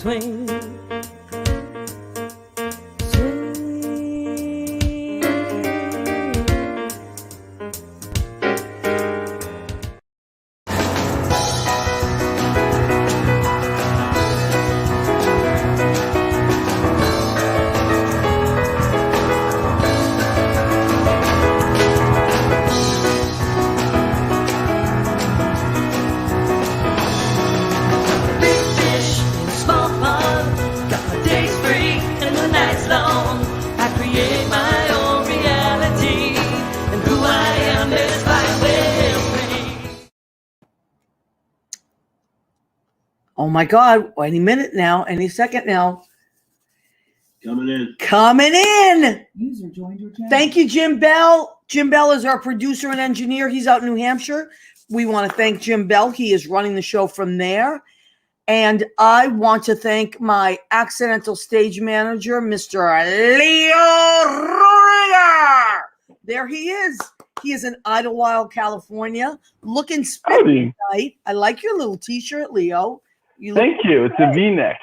swing. Oh my God, any minute now, any second now. Coming in. User joined your channel. Thank you, Jim Bell. Jim Bell is our producer and engineer. He's out in New Hampshire. We want to thank Jim Bell. He is running the show from there. And I want to thank my accidental stage manager, Mr. Leo Ruger. There he is. He is in Idlewild, California. Looking spiffy tonight. I like your little t-shirt, Leo. Thank you. It's a V-neck.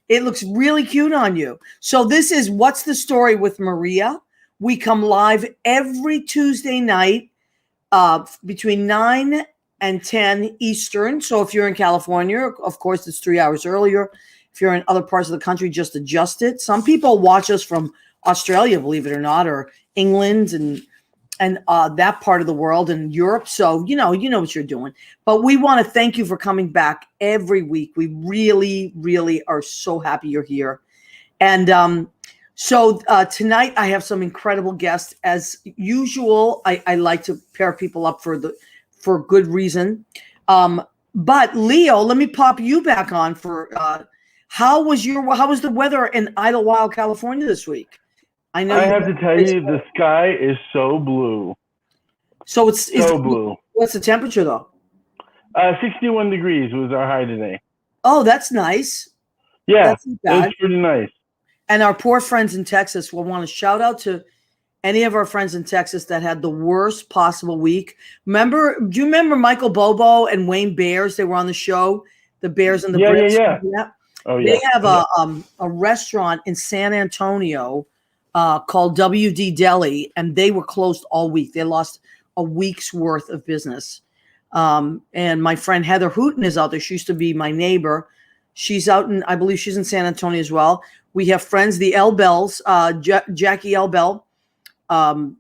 It looks really cute on you. So this is What's the Story with Maria. We come live every Tuesday night between 9 and 10 Eastern. So if you're in California, of course, it's 3 hours earlier. If you're in other parts of the country, just adjust it. Some people watch us from Australia, believe it or not, or England and that part of the world and Europe. So, you know what you're doing. But we want to thank you for coming back every week. We really, really are so happy you're here. And so tonight I have some incredible guests. As usual, I like to pair people up for good reason. But Leo, let me pop you back on for how was the weather in Idlewild, California this week? I have to tell you, the sky is so blue. So it's so blue. What's the temperature though? 61 degrees was our high today. Oh, that's nice. Yeah, it's pretty nice. And our poor friends in Texas will want to shout out to any of our friends in Texas that had the worst possible week. Do you remember Michael Bobo and Wayne Bears? They were on the show, the Bears and the Brits. Yeah. Oh, yeah. They have a restaurant in San Antonio called WD Deli, and they were closed all week. They lost a week's worth of business. And my friend Heather Hooten is out there. She used to be my neighbor. She's out in, I believe she's in San Antonio as well. We have friends, the L Bells, Jackie L Bell.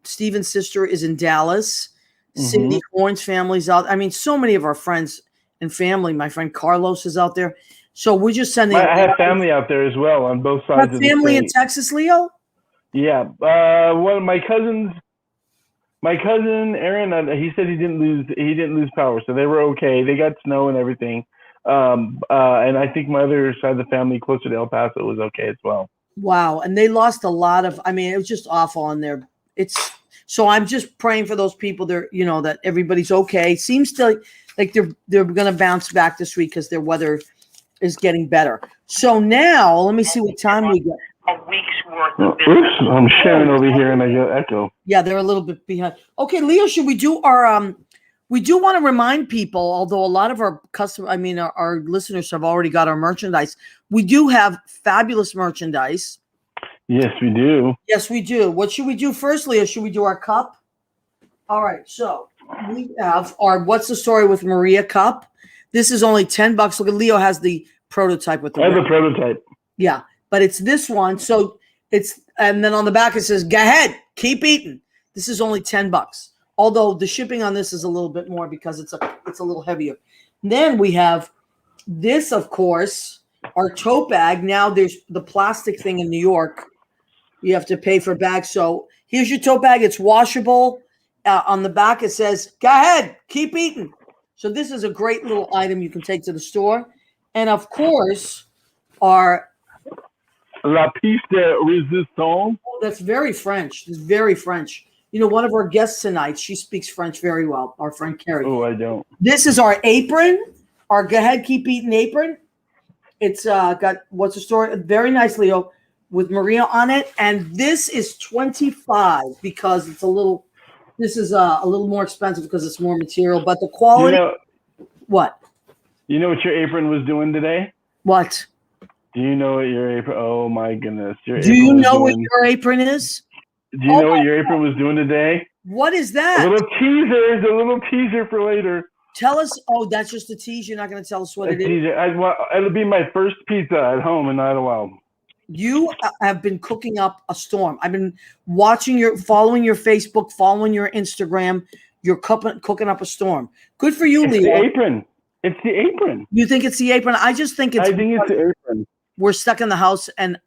Steven's sister is in Dallas. Cindy Horn's family's out. I mean, so many of our friends and family. My friend Carlos is out there. So we're just sending. I have family out there as well on both sides of the state. Family in Texas, Leo? Yeah. One of my cousins, Aaron, he said he didn't lose power, so they were okay. They got snow and everything. And I think my other side of the family closer to El Paso was okay as well. Wow. And they lost a lot of, it was just awful on there. So I'm just praying for those people there, that everybody's okay. Seems to like they're going to bounce back this week because their weather is getting better. So now let me see what time we get. A week's worth of business. Oops, I'm sharing over here and I get echo. Yeah, they're a little bit behind. Okay, Leo, should we do our we do want to remind people, although a lot of our our listeners have already got our merchandise. We do have fabulous merchandise. Yes, we do. Yes, we do. What should we do first, Leo? Should we do our cup? All right, so we have our What's the Story with Maria cup. This is only $10. Look at Leo has the prototype with the I have the prototype. Yeah. But it's this one. So and then on the back it says, go ahead, keep eating. This is only $10. Although the shipping on this is a little bit more because it's a little heavier. And then we have this, of course, our tote bag. Now there's the plastic thing in New York. You have to pay for bags. So here's your tote bag. It's washable. On the back it says, go ahead, keep eating. So this is a great little item you can take to the store. And of course, our La pièce de résistance. Oh, that's very French. It's very French. One of our guests tonight, she speaks French very well, our friend Kerry. Oh, I don't. This is our apron, our Go Ahead, Keep Eating apron. It's got, What's the Story? Very nice, Leo, with Maria on it. And this is $25 because this is a little more expensive because it's more material, but the quality. What? You know what your apron was doing today? What? Do you know what your apron? Oh my goodness! Your Do apron you was know what doing. your apron is? Do you know what your apron was doing today? What is A that? little teaser. A little teaser for later. Tell us. Oh, that's just a tease. You're not going to tell us what it is. Teaser. It'll be my first pizza at home in not a while. You have been cooking up a storm. I've been following your Facebook, following your Instagram. You're cooking up a storm. Good for you, It's Leo. the apron. It's the apron. You think it's the apron? I just think I think it's the apron. we're stuck in the house and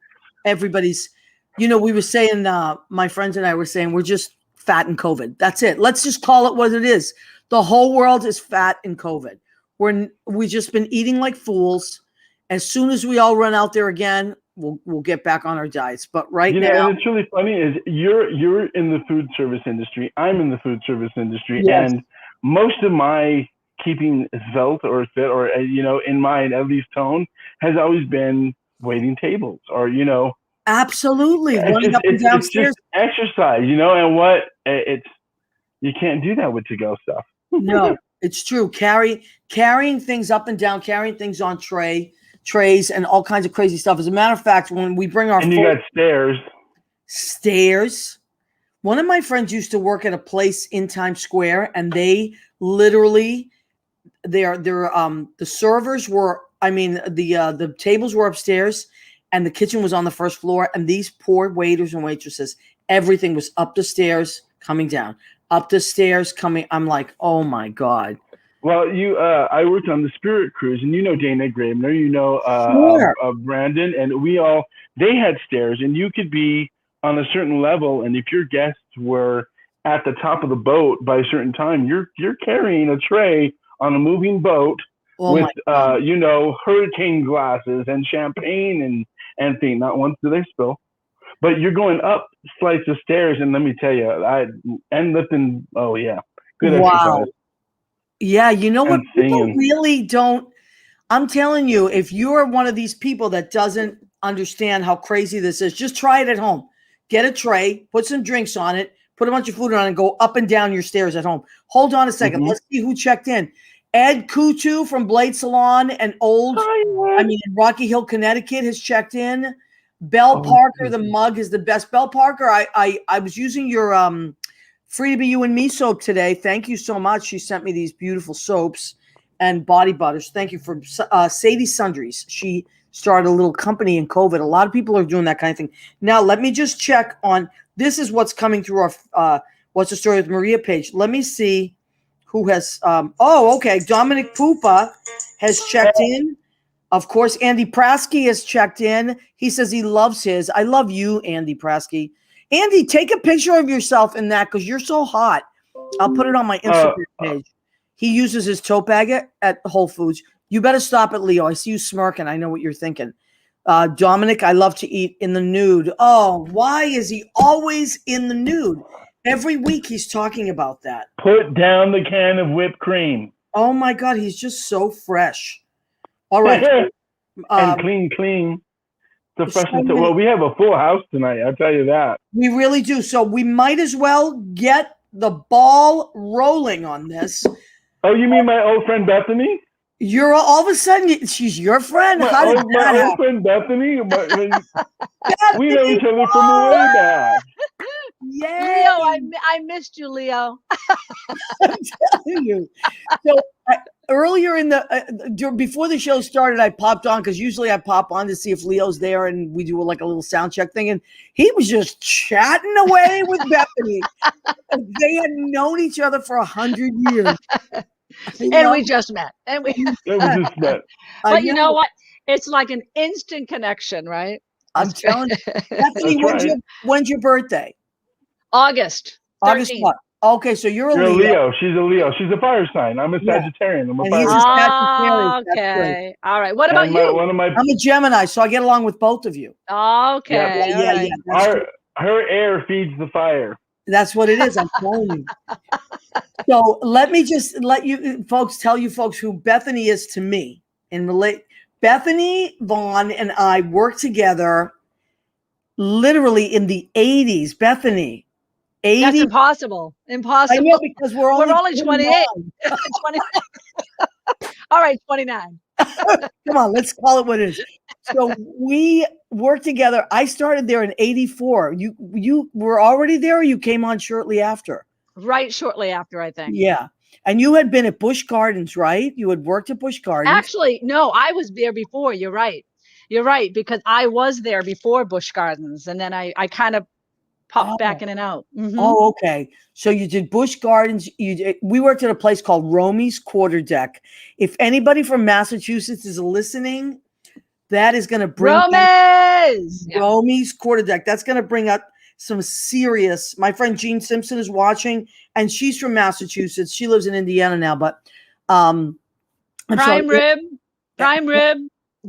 everybody's, we were saying, my friends and I were saying, we're just fat in COVID. That's it. Let's just call it what it is. The whole world is fat in COVID. We've just been eating like fools. As soon as we all run out there again, we'll get back on our diets. But right now, and it's really funny is you're in the food service industry. I'm in the food service industry, yes. and most of my keeping svelte or fit or in mind at least tone has always been waiting tables or absolutely running up and downstairs. It's just exercise, and what you can't do that with to-go stuff. No, it's true. Carrying things up and down, carrying things on trays and all kinds of crazy stuff. As a matter of fact, when we bring our you got stairs. One of my friends used to work at a place in Times Square, and they literally the servers were, the tables were upstairs and the kitchen was on the first floor, and these poor waiters and waitresses, everything was up the stairs, coming down, up the stairs, coming. I'm like, oh my God. Well, I worked on the Spirit Cruise, and Dana Gravener, Sure. Brandon, and they had stairs, and you could be on a certain level, and if your guests were at the top of the boat by a certain time, you're carrying a tray on a moving boat with hurricane glasses and champagne and things. Not once do they spill, but you're going up flights of stairs, and let me tell you, lifting. Oh yeah, good exercise. Yeah, you know what? People singing. really don't. I'm telling you, if you're one of these people that doesn't understand how crazy this is, just try it at home. Get a tray, put some drinks on it, put a bunch of food on it, and go up and down your stairs at home. Hold on a second. Mm-hmm. Let's see who checked in. Ed Kutu from Blade Salon and Rocky Hill, Connecticut has checked in. Belle Parker, the mug is the best. Belle Parker, I was using your Free to Be You and Me soap today. Thank you so much. She sent me these beautiful soaps and body butters. Thank you for Sadie Sundries. She started a little company in COVID. A lot of people are doing that kind of thing. Now, let me just check on, this is what's coming through our What's the Story with Maria page. Let me see who has, okay. Dominic Pupa has checked in. Of course, Andy Prasky has checked in. He says he loves his. I love you, Andy Prasky. Andy, take a picture of yourself in that because you're so hot. I'll put it on my Instagram page. He uses his tote bag at Whole Foods. You better stop it, Leo. I see you smirking. I know what you're thinking. Dominic, I love to eat in the nude. Oh, why is he always in the nude? Every week he's talking about that. Put down the can of whipped cream. Oh, my God. He's just so fresh. All right. And clean. The freshness. Well, we have a full house tonight. I'll tell you that. We really do. So we might as well get the ball rolling on this. Oh, you mean my old friend Bethany? You're all of a sudden she's your friend. My old friend Bethany. We know each other from way back. Yeah, Leo, I missed you, Leo. I'm telling you. So earlier in before the show started, I popped on because usually I pop on to see if Leo's there, and we do like a little sound check thing. And he was just chatting away with Bethany. They had known each other for 100 years. We just met. We just met. But you know what? It's like an instant connection, right? I'm telling you. Bethany, when's your birthday? August 13th. August what? Okay, so you're a Leo. She's a Leo. She's a fire sign. I'm a Sagittarian. I'm a fire sign. Okay. All right. What about you? I'm a Gemini, so I get along with both of you. Okay. Yeah. Her air feeds the fire. That's what it is. I'm telling you. So let me just let you folks tell you folks who Bethany is to me. Bethany, Vahn, and I worked together literally in the 80s. Bethany. 80. That's impossible. I know, because we're only 28. 29. All right, 29. Come on, let's call it what it is. So we worked together. I started there in '84. You were already there, or you came on shortly after? Right shortly after, I think. Yeah. And you had been at Busch Gardens, right? You had worked at Busch Gardens. Actually, no, I was there before. You're right. You're right, because I was there before Busch Gardens, and then I kind of popped back in and out. Oh, okay. So you did Busch Gardens. We worked at a place called Romy's Quarterdeck. If anybody from Massachusetts is listening, that is going to bring Romy's Quarterdeck. That's going to bring up some serious. My friend Jean Simpson is watching, and she's from Massachusetts. She lives in Indiana now, but prime rib,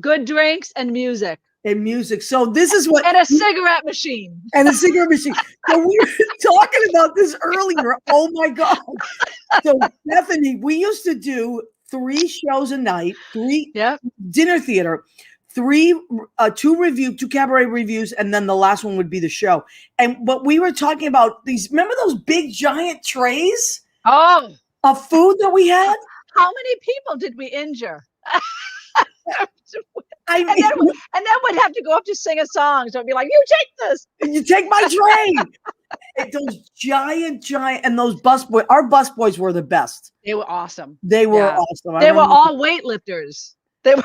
good drinks and music. And music. So this is what, and a cigarette machine. And a cigarette machine. So we were talking about this earlier. Oh my God. So Bethany, we used to do 3 shows a night, 3 dinner theater, 2 cabaret reviews, and then the last one would be the show. But we were talking about these, remember those big giant trays of food that we had? How many people did we injure? And then we'd have to go up to sing a song. So it'd be like, you take this. You take my tray. Those giant, and those busboys. Our busboys were the best. They were awesome. They were awesome. They were all weightlifters. They were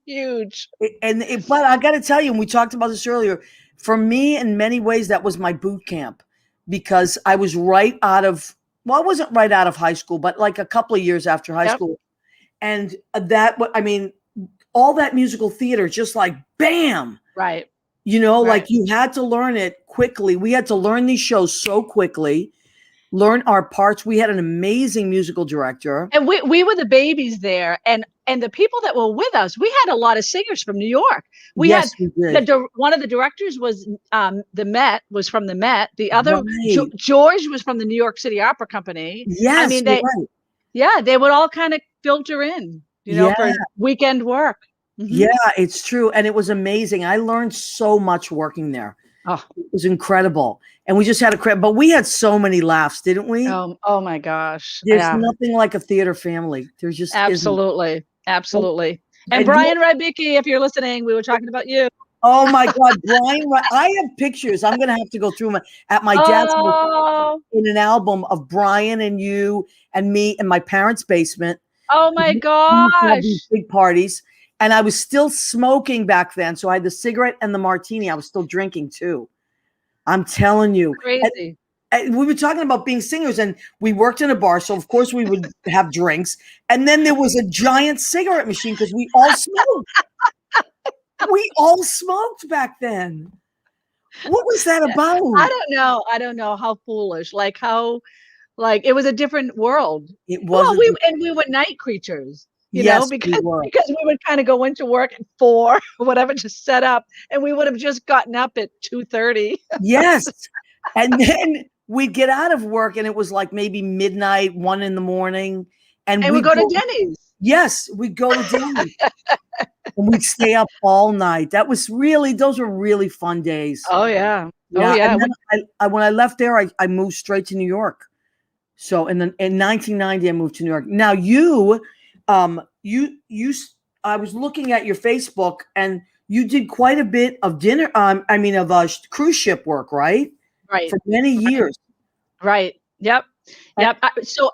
huge. But I got to tell you, and we talked about this earlier, for me, in many ways, that was my boot camp, because I was right out of, I wasn't right out of high school, but like a couple of years after high school. And all that musical theater, just like, bam. Right. Like you had to learn it quickly. We had to learn these shows so quickly, learn our parts. We had an amazing musical director. And we were the babies there. And the people that were with us, we had a lot of singers from New York. We did. One of the directors was the Met, was from the Met. The other, George, was from the New York City Opera Company. Yes, they would all kind of filter in, for weekend work. Yeah, it's true. And it was amazing. I learned so much working there. Oh, it was incredible. And we just had but we had so many laughs, didn't we? Oh my gosh. There's nothing like a theater family. There's just absolutely. And Brian Rybicki, if you're listening, we were talking about you. Oh my God, Brian! I have pictures. I'm gonna have to go through at my dad's house in an album of Brian and you and me in my parents' basement. Oh my gosh! These big parties, and I was still smoking back then, so I had the cigarette and the martini. I was still drinking too. I'm telling you, crazy. And we were talking about being singers, and we worked in a bar, so of course we would have drinks, and then there was a giant cigarette machine because we all smoked. We all smoked back then. What was that about? I don't know how foolish, it was a different world. It was. We were night creatures, because we would kind of go into work at 4 or whatever to set up, and we would have just gotten up at 2:30. Yes. And then we'd get out of work and it was like maybe midnight, 1 a.m. And we'd go to Denny's. Yes, we'd go to Denny's. And we'd stay up all night. Those were really fun days. Oh yeah. And then when I left there, I moved straight to New York. So in 1990, I moved to New York. Now I was looking at your Facebook, and you did quite a bit of cruise ship work, right? Right. For many years. Right. Yep. So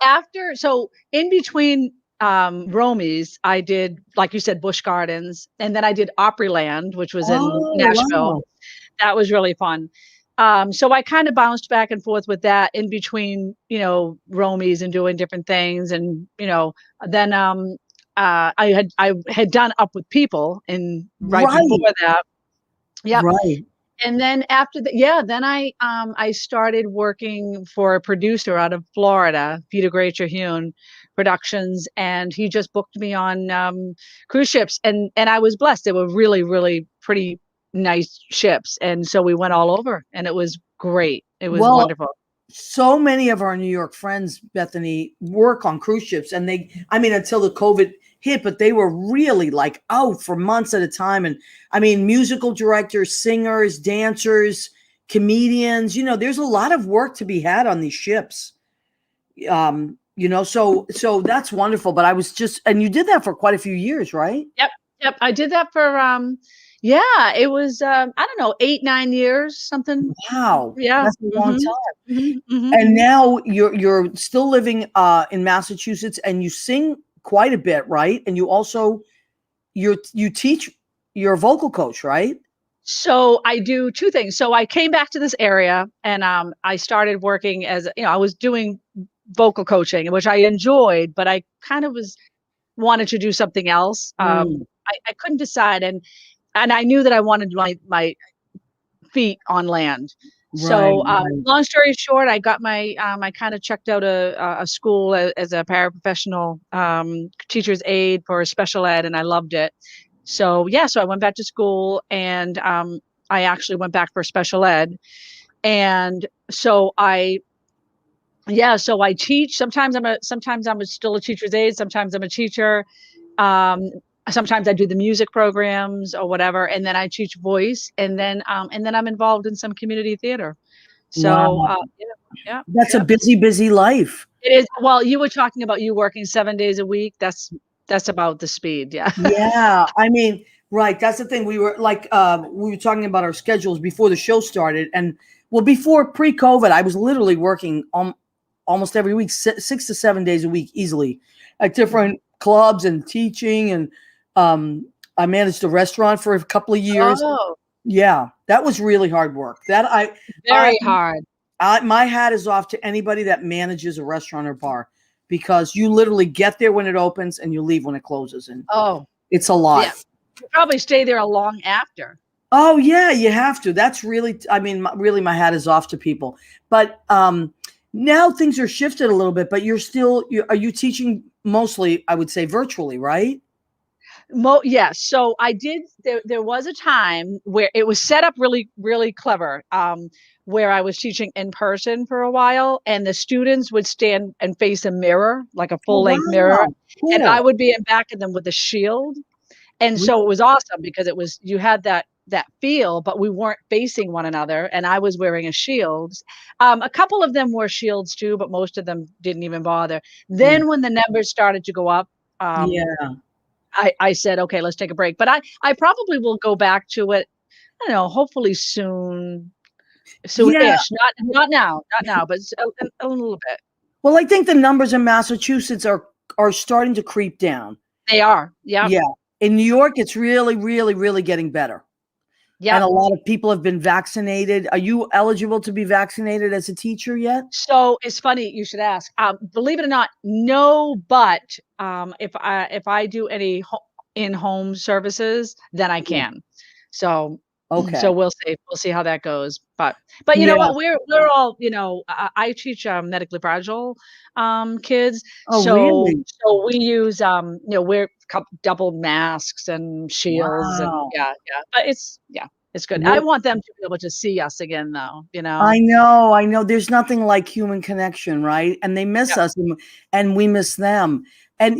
in between Romy's, I did, like you said, Busch Gardens, and then I did Opryland, which was in Nashville. Wow. That was really fun. So I kind of bounced back and forth with that in between, Romy's and doing different things. And, then I had done Up With People before that. Yeah. Right. And then after that, then I started working for a producer out of Florida, Peter Gracher-Hune Productions, and he just booked me on cruise ships, and I was blessed. They were really, really pretty nice ships, and so we went all over, and it was great. It was wonderful. So many of our New York friends, Bethany, work on cruise ships, and until the COVID hit, but they were really out for months at a time. And musical directors, singers, dancers, comedians, there's a lot of work to be had on these ships. So that's wonderful. But I was and you did that for quite a few years, right? Yep. I did that for it was I don't know, 8-9 years, something. Wow. Yeah. That's a long time. Mm-hmm. And now you're still living in Massachusetts, and you sing quite a bit, right? And you also you teach, you're a vocal coach, right? So I do two things. So I came back to this area, and I started working as, I was doing vocal coaching, which I enjoyed, but I kind of wanted to do something else. I couldn't decide, and I knew that I wanted my feet on land. So long story short, I got I kind of checked out a school as a paraprofessional teacher's aide for special ed, and I loved it. So I went back to school, and I actually went back for special ed. And so I teach. Sometimes I'm still a teacher's aide. Sometimes I'm a teacher. Sometimes I do the music programs or whatever, and then I teach voice, and then I'm involved in some community theater. So that's a busy life. It is. Well, you were talking about you working 7 days a week. That's about the speed. Yeah. Yeah. I mean, right. That's the thing. We were talking about our schedules before the show started, and before pre-COVID, I was literally working almost every week, 6 to 7 days a week, easily, at different clubs and teaching. And I managed a restaurant for a couple of years. Oh. Yeah, that was really hard work. Very hard. My hat is off to anybody that manages a restaurant or bar, because you literally get there when it opens and you leave when it closes. And it's a lot. Yeah. You probably stay there long after. Oh yeah, you have to. That's really, really my hat is off to people. But now things are shifted a little bit, but are you teaching mostly, I would say, virtually, right? Yes. So I did. There was a time where it was set up really, really clever, where I was teaching in person for a while, and the students would stand and face a mirror, like a full-length mirror, cool. and I would be in back of them with a shield. And so it was awesome, because you had that feel, but we weren't facing one another, and I was wearing a shield. A couple of them wore shields too, but most of them didn't even bother. Then when the numbers started to go up, I said, okay, let's take a break. But I probably will go back to it, I don't know, hopefully soonish. Not now, but a little bit. Well, I think the numbers in Massachusetts are starting to creep down. They are. Yeah. Yeah. In New York, it's really, really, really getting better. Yeah. And a lot of people have been vaccinated. Are you eligible to be vaccinated as a teacher yet? So it's funny you should ask. Believe it or not, no, but if I do any in-home services, then I can. So okay. So we'll see how that goes. But you know what? We're all, I teach medically fragile kids. Oh, so really? So we use we're double masks and shields. Wow. And but it's good. I want them to be able to see us again, though. I know. There's nothing like human connection, right? And they miss us, and we miss them. And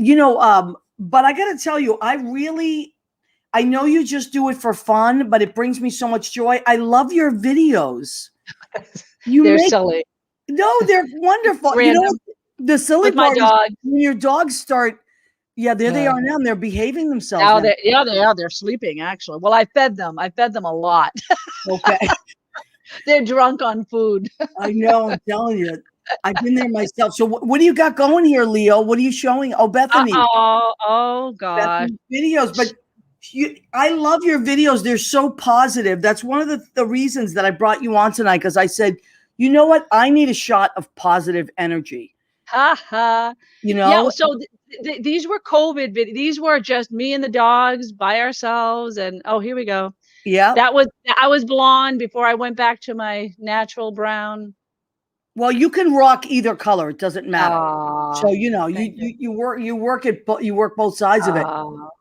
but I got to tell you, I know you just do it for fun, but it brings me so much joy. I love your videos. They're silly. No, they're wonderful. The silly part is when your dogs start. Yeah, they are now, and they're behaving themselves. Now they are. They're sleeping, actually. Well, I fed them a lot. Okay. They're drunk on food. I know. I'm telling you. I've been there myself. So what do you got going here, Leo? What are you showing? Oh, Bethany. Oh gosh. Bethany videos. But I love your videos. They're so positive. That's one of the reasons that I brought you on tonight, because I said, you know what? I need a shot of positive energy. Yeah, so these were COVID videos. These were just me and the dogs by ourselves. And here we go. Yeah. I was blonde before I went back to my natural brown. Well, you can rock either color. It doesn't matter. So, you work both sides of it.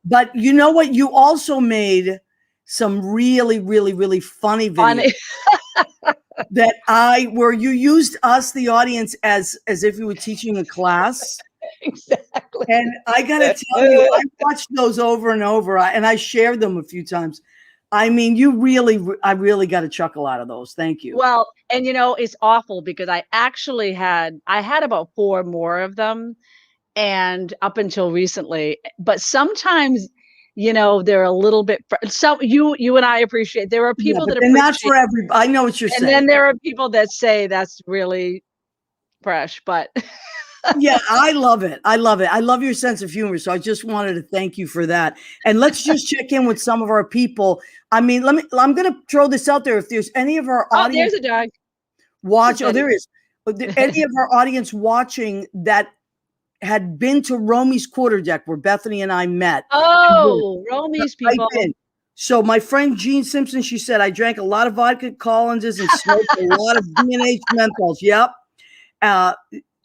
But you know what? You also made some really, really, really funny videos. Where you used us, the audience, as if you were teaching a class. Exactly. And I gotta tell you, I watched those over and over, and I shared them a few times. I really got a chuckle out of those. Thank you. Well, and it's awful because I had about 4 more of them, and up until recently, but sometimes, they're a little bit, you and I appreciate, there are people but that they're not appreciate, for everybody. I know what you're and saying. then there are people that say that's really fresh, but Yeah, I love it. I love it. I love your sense of humor. So I just wanted to thank you for that. And let's just check in with some of our people. I'm going to throw this out there. If there's any of our oh, audience there's a dog. there is. Any of our audience watching that had been to Romy's Quarterdeck where Bethany and I met. Oh, Romy's people. So my friend Jean Simpson, she said, I drank a lot of vodka Collinses and smoked a lot of B&H menthols. Yep.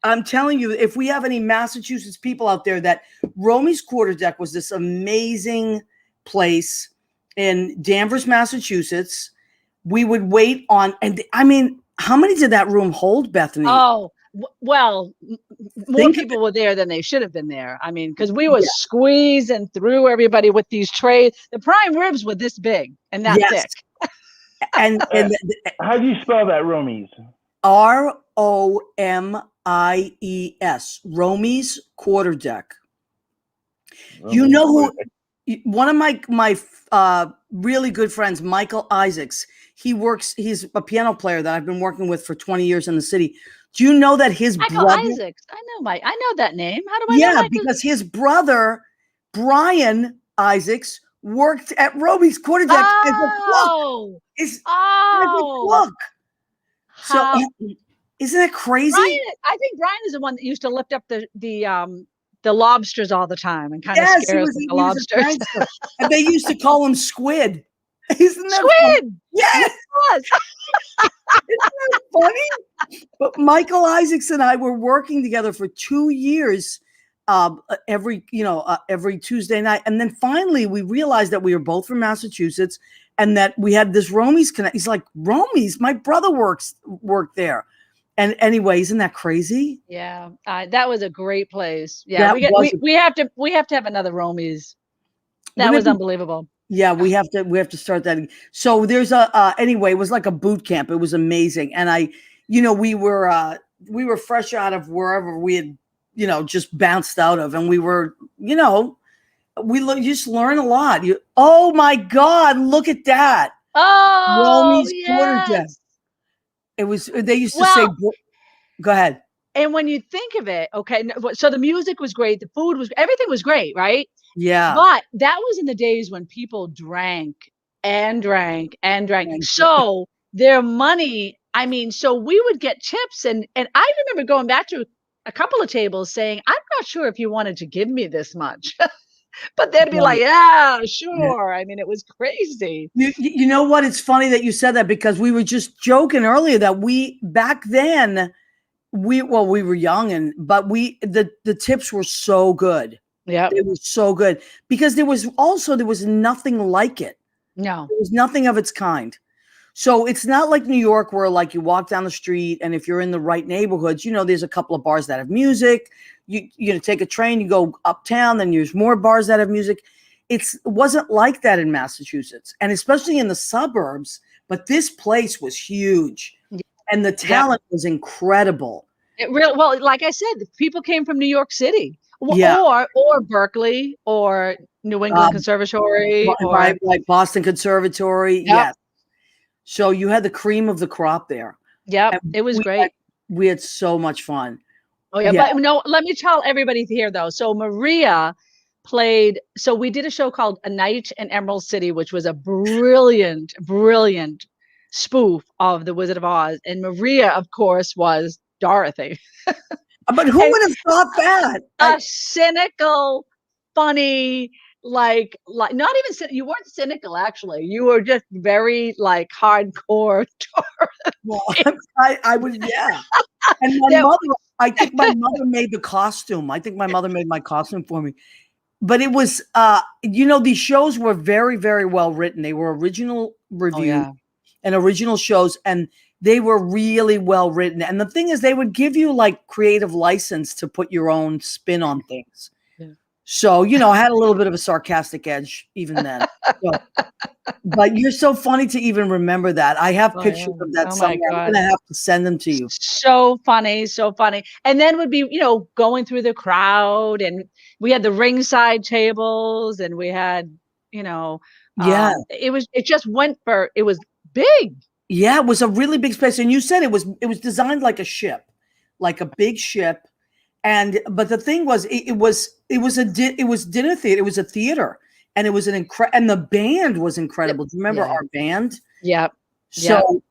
I'm telling you, if we have any Massachusetts people out there, that Romy's Quarterdeck was this amazing place in Danvers, Massachusetts. We would wait on, and I mean, how many did that room hold, Bethany? Oh, well, more people were there than they should have been there. I mean, because we were squeezing through everybody with these trays. The prime ribs were this big and that thick. And how do you spell that, Romy's? Romies, Romy's Quarterdeck. You know who? One of my really good friends, Michael Isaacs. He's a piano player that I've been working with for 20 years in the city. Do you know that his Michael brother? Isaacs. I know that name. How do I know? Yeah, because his brother, Brian Isaacs, worked at Romy's Quarterdeck as a cook. As a cook. So isn't that crazy? I think Brian is the one that used to lift up the lobsters all the time and kind of scare us with the lobsters. And they used to call him Squid. Isn't that Squid? Funny? Yes. Isn't that funny? But Michael Isaacs and I were working together for 2 years, every Tuesday night. And then finally we realized that we were both from Massachusetts and that we had this Romy's connect. He's like, Romy's, my brother worked there. And anyway, isn't that crazy? Yeah, that was a great place. Yeah, we have to have another Romy's. That was unbelievable. Yeah, we have to start that. So there's anyway, it was like a boot camp. It was amazing. And we were fresh out of wherever we had, just bounced out of, and we were, we just learn a lot. Oh my God, look at that. Oh, Romy's Quarterdeck. It was, they used to say, go ahead. And when you think of it, okay, so the music was great. The food everything was great, right? Yeah. But that was in the days when people drank and drank and drank. So their money, so we would get tips. And I remember going back to a couple of tables saying, I'm not sure if you wanted to give me this much. But they'd be like, yeah, sure. Yeah. It was crazy. You know what? It's funny that you said that, because we were just joking earlier that back then, we were young, but the tips were so good. Yeah. It was so good because there was nothing like it. No. There was nothing of its kind. So it's not like New York where like you walk down the street and if you're in the right neighborhoods, there's a couple of bars that have music. You take a train, you go uptown, then there's more bars that have music. It wasn't like that in Massachusetts, and especially in the suburbs. But this place was huge, and the talent was incredible. Well, like I said, people came from New York City, or Berkeley, or New England Conservatory, or like Boston Conservatory. Yep. Yes. So you had the cream of the crop there. Yeah, it was great. We had so much fun. Oh yeah, but no, let me tell everybody here though. So Maria played, so we did a show called A Night in Emerald City, which was a brilliant spoof of The Wizard of Oz. And Maria, of course, was Dorothy. But who would have thought that? A cynical, funny, like not even, you weren't cynical actually. You were just very like hardcore. Well, I would, yeah. And my mother, I think my mother made the costume. I think my mother made my costume for me. But it was, these shows were very, very well written. They were original reviews and original shows, and they were really well written. And the thing is, they would give you like creative license to put your own spin on things. Yeah. So, I had a little bit of a sarcastic edge even then. So, But you're so funny to even remember that. I have Oh, pictures yeah. of that Oh my somewhere. I'm God. gonna have to send them to you. So funny, so funny. And then would be, going through the crowd, and we had the ringside tables, and we had, Yeah. it was big. Yeah, it was a really big space. And you said it was designed like a ship, like a big ship. But the thing was, it was dinner theater. It was a theater, and it was and the band was incredible. Do you remember Yeah. our band? Yep. So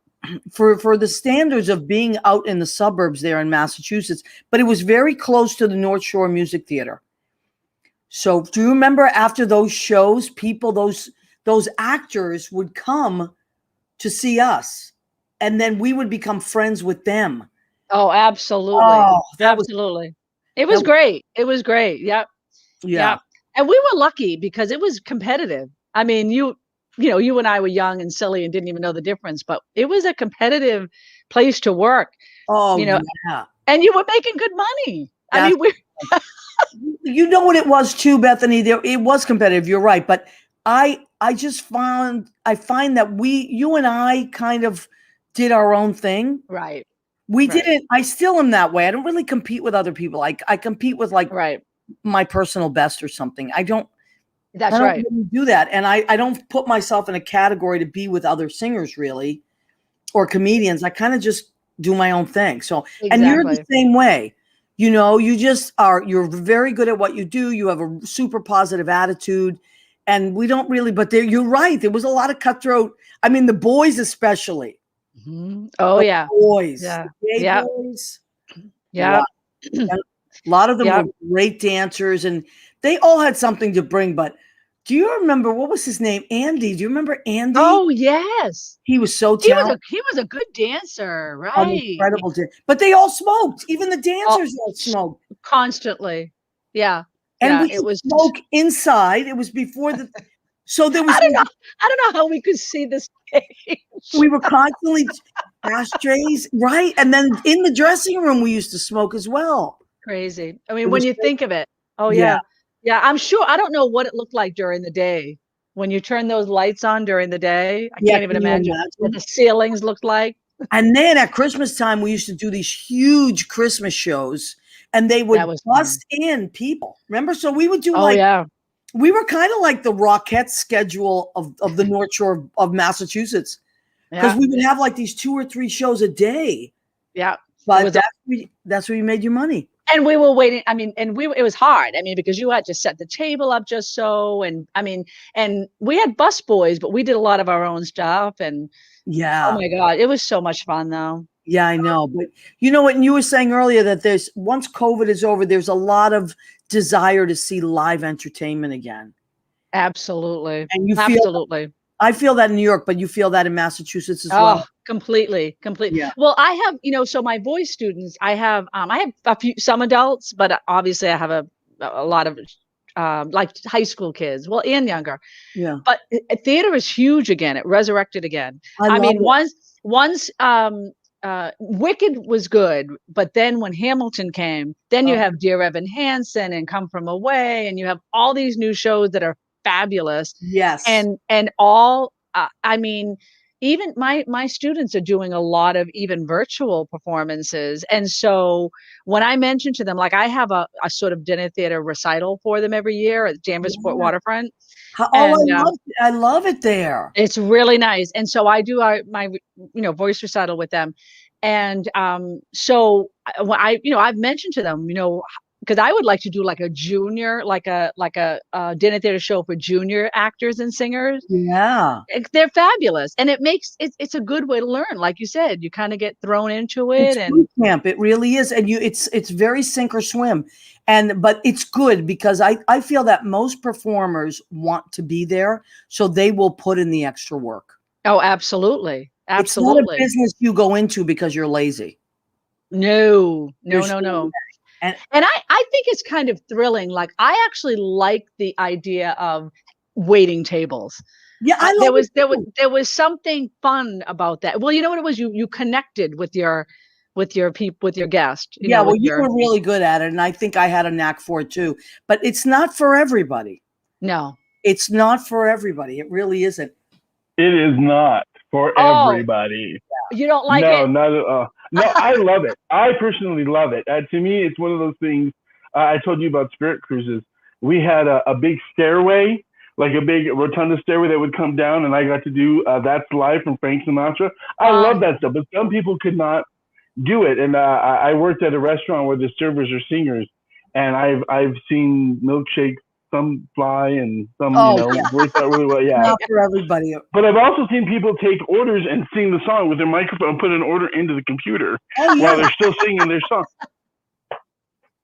for the standards of being out in the suburbs there in Massachusetts, but it was very close to the North Shore Music Theater. So do you remember after those shows, those actors would come to see us, and then we would become friends with them. Oh, absolutely. Oh, Absolutely. It that was was great. It was great. Yep. yeah. Yep. And we were lucky because it was competitive. I mean, you and I were young and silly and didn't even know the difference, but it was a competitive place to work, Oh you know, yeah. and you were making good money. I That's mean, we you know what it was too, Bethany. It was competitive. You're right, but I find that you and I kind of did our own thing. right, We right, didn't. I still am that way. I don't really compete with other people. I compete with like right. my personal best or something. I don't That's right. really do that, and I don't put myself in a category to be with other singers really or comedians. I kind of just do my own thing. So, and you're the Exactly. same way. You're very good at what you do. You have a super positive attitude, and we don't really, but you're right. There was a lot of cutthroat. I mean, the boys, especially Oh the yeah. boys, Yeah. the gay Yeah. boys. Yeah. Wow. And a lot of them Yeah. were great dancers, and they all had something to bring. But do you remember what was his name? Andy. Do you remember Andy? Oh yes. He was so He was talented. a good dancer, An right? incredible but they all smoked. Even the Oh, dancers all smoked. constantly. Yeah. And Yeah. we It could was. smoke inside. It was before so there was I don't know. I don't know how we could see the stage. we were constantly ashtrays, right? And then in the dressing room we used to smoke as well. Crazy. I It mean, when was you think of it. Oh yeah. yeah. Yeah, I'm sure I don't know what it looked like during the day. When you turn those lights on during the day, I Yeah, can't even can you imagine what imagine? the ceilings looked like. And then at Christmas time we used to do these huge Christmas shows and they That would was fun. bust in people. Remember? So we would do Oh yeah. we were kind of like the Rockette schedule of the North Shore of Massachusetts. Because Yeah. we would have like these 2 or 3 shows a day, Yeah. It but was that's where you made your money. And we were waiting. I mean, and it was hard. I mean, because you had to set the table up just so, and I mean, and we had bus boys, but we did a lot of our own stuff. And oh Yeah, my God, it was so much fun though. yeah, I know. But you know what? And you were saying earlier that once COVID is over, there's a lot of desire to see live entertainment again. Absolutely. And Absolutely. I feel that in New York, but you feel that in Massachusetts as Oh, well. completely, completely. Yeah. Well, I have, so my voice students, I have some adults, but obviously I have a lot of like high school kids, well, and younger. Yeah. But theater is huge again. It resurrected again. I I love mean, it. once Wicked was good, but then when Hamilton came, then you Oh, have Dear Evan Hansen and Come From Away, and you have all these new shows that are fabulous, yes. and all. I mean, even my students are doing a lot of even virtual performances, and so when I mention to them, like I have a sort of dinner theater recital for them every year at Danversport Yeah. Waterfront, Oh, and I love it there. it's really nice. And so I do my voice recital with them. And so when I've mentioned to them, because I would like to do like a junior, like a dinner theater show for junior actors and singers. Yeah. They're fabulous, and it's a good way to learn. Like you said, you kind of get thrown into it, It's and boot camp. It really is. And it's very sink or swim. But it's good because I feel that most performers want to be there, so they will put in the extra work. oh, absolutely, It's not a absolutely. business you go into because you're lazy. No, no, There's no, no. and And I think it's kind of thrilling. Like I actually like the idea of waiting tables. yeah, I There love it was too. there was something fun about that. Well, you know what it was? You connected with your guest. Yeah, well, With you your were really good at it, and I think I had a knack for it too. But it's not for everybody. no. It's not for everybody. It really isn't. It is not for Oh. everybody. You don't like No, it? not at all. No, I love it. I personally love it. To me, it's one of those things. I told you about Spirit Cruises. We had a big stairway, like a big rotunda stairway that would come down, and I got to do That's Live from Frank Sinatra. I love that stuff, but some people could not do it. And I worked at a restaurant where the servers are singers, and I've seen milkshakes, some fly and some worked out really well. Yeah, Not for everybody. but I've also seen people take orders and sing the song with their microphone and put an order into the computer while they're still singing their song.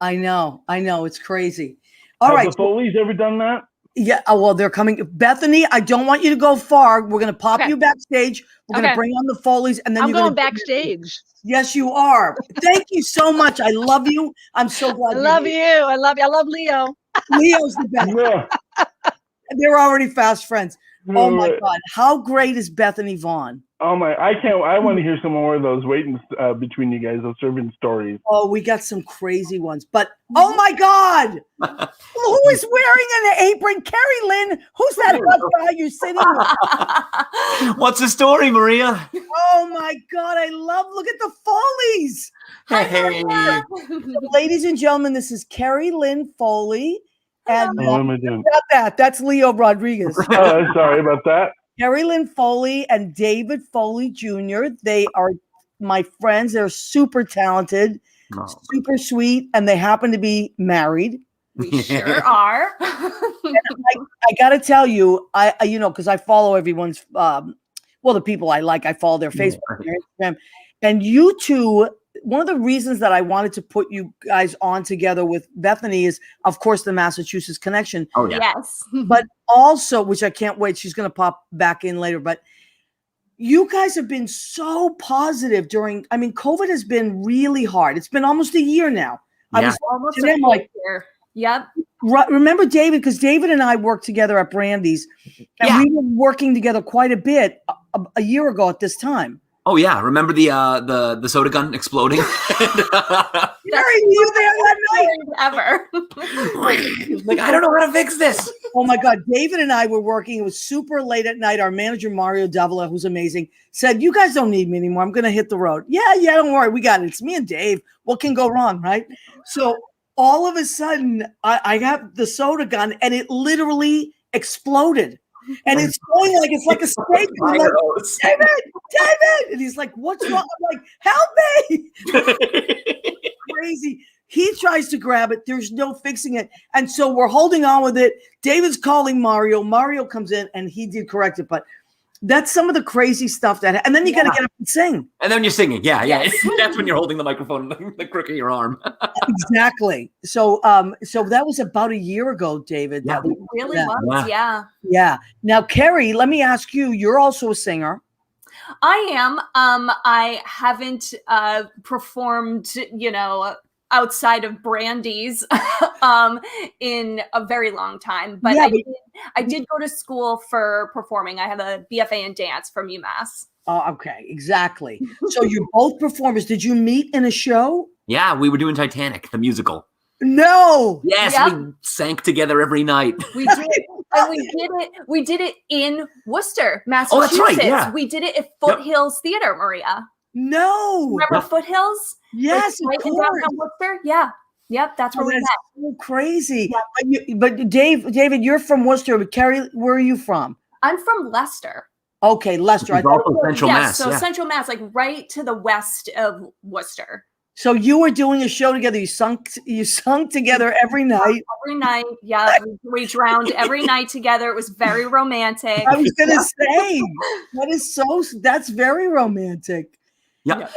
I know. It's crazy. All Have right. the Foley's ever done that? Yeah. Oh, well, they're coming. Bethany, I don't want you to go far. We're going to pop you backstage. We're going to bring on the Foley's, and then I'm you're going backstage. Yes, you are. Thank you so much. I love you. I'm so glad. I love you. I love you. I love Leo. Leo's the best. Yeah. They're already fast friends. Oh my God. How great is Bethany Vahn? Oh my, I want to hear some more of those waiting between you guys, those serving stories. Oh, we got some crazy ones. But oh my God. Who is wearing an apron? Kerry, Lynn, who's that hot guy you're sitting with? What's the story, Maria? Oh my God. Look at the Foleys. Hey. Ladies and gentlemen, this is Kerry Lynn Foley. And what am I doing? about that. That's Leo Rodriguez. Oh, sorry about that. Kerry Lynn Foley and David Foley Jr. They are my friends. They're super talented, super sweet, and they happen to be married. We sure are. I got to tell you, because I follow everyone's, the people I like, I follow their Facebook and their Instagram. And you two, one of the reasons that I wanted to put you guys on together with Bethany is, of course, the Massachusetts connection. Oh, yeah. Yes. But also, which I can't wait, she's going to pop back in later, but you guys have been so positive COVID has been really hard. It's been almost a year now. Yeah. I was Almost to them like, year. Yep. remember David, because David and I worked together at Brandy's, and we were working together quite a bit a year ago at this time. Oh yeah, remember the soda gun exploding? Kerry, you there that night? Ever. Like, I don't know how to fix this. Oh my God, David and I were working. It was super late at night. Our manager, Mario Davila, who's amazing, said, "You guys don't need me anymore. I'm going to hit the road." Yeah, don't worry. We got it. It's me and Dave. What can go wrong, right? So all of a sudden, I got the soda gun, and it literally exploded. And it's going like it's like a snake. I'm like, David! And he's like, "What's wrong?" I'm like, "Help me!" Crazy. He tries to grab it. There's no fixing it. And so we're holding on with it. David's calling Mario. Mario comes in and he did correct it. But that's some of the crazy stuff and then you got to get up and sing. And then you're singing. Yeah. Yes. That's when you're holding the microphone, the crook of your arm. Exactly. So that was about a year ago, David. Yeah. It really was. Yeah. Yeah. Now, Kerry, let me ask you, you're also a singer. I am. I haven't performed, outside of Brandy's in a very long time. But I did go to school for performing. I have a BFA in dance from UMass. Oh, okay. Exactly. So you're both performers. Did you meet in a show? Yeah, we were doing Titanic, the musical. No. Yes, we sank together every night. We did. And we did it in Worcester, Massachusetts. Oh, that's right, yeah. We did it at Foothills Theater, Maria. No. Remember Foothills? Yes, right in downtown Worcester? Yeah. Yep, that's where we met. So crazy. Yeah. But David, you're from Worcester. But Kerry, where are you from? I'm from Leicester. Okay, Leicester. I thought Central Mass. So Central Mass, like right to the west of Worcester. So you were doing a show together. You sung together every night. Every night, yeah. We drowned every night together. It was very romantic. I was gonna say that's very romantic. Yeah.